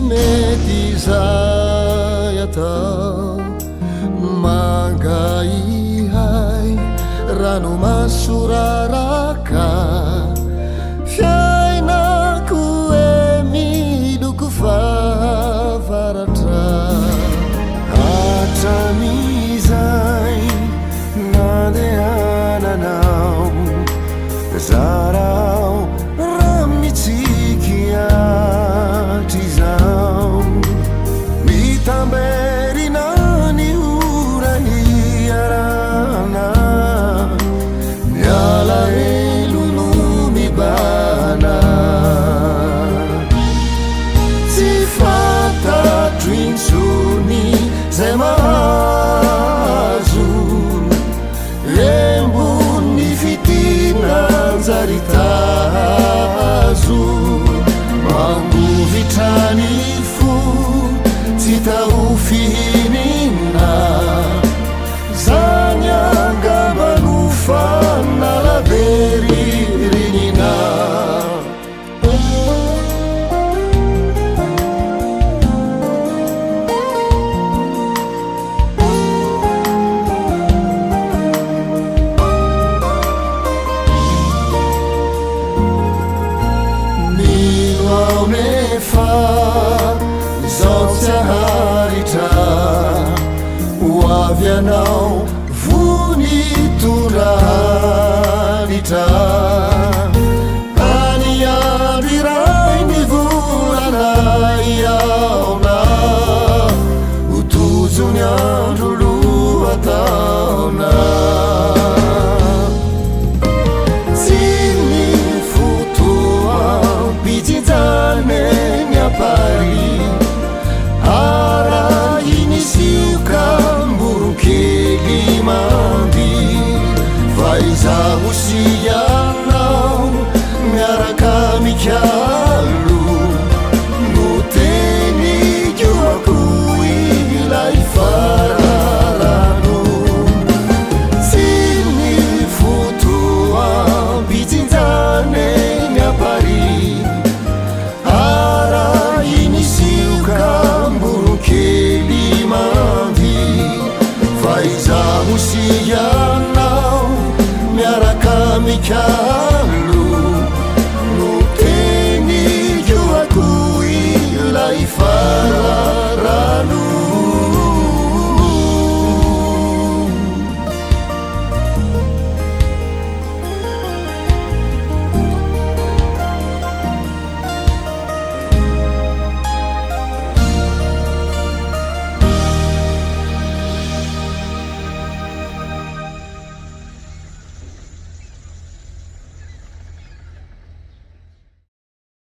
mety izay atao mangaihay rano masoraraka fiainako e miloko favaratra hatramizay nandehananao zarao ramnitsikiatrizao mitamberina ny orany arana miala elolo mibana tsy fantatro intsony zay mahazo embony fitinanjaritazo mangovitrany fo tsy tao fihinina zany angambano fanalaberyrinina nefa zao tsy aharitra hoavy anao vonitondraritra any andro iray ny volanay aona ho tojo ny andro lohataona ara inisiuka mburukeli mambi vaizaho sianao miaraka mikialo noteny kioako ilay fararano tsy ny fotoa mbitsinjane miapari keli mambi vaizaho sianao miaraka mikalo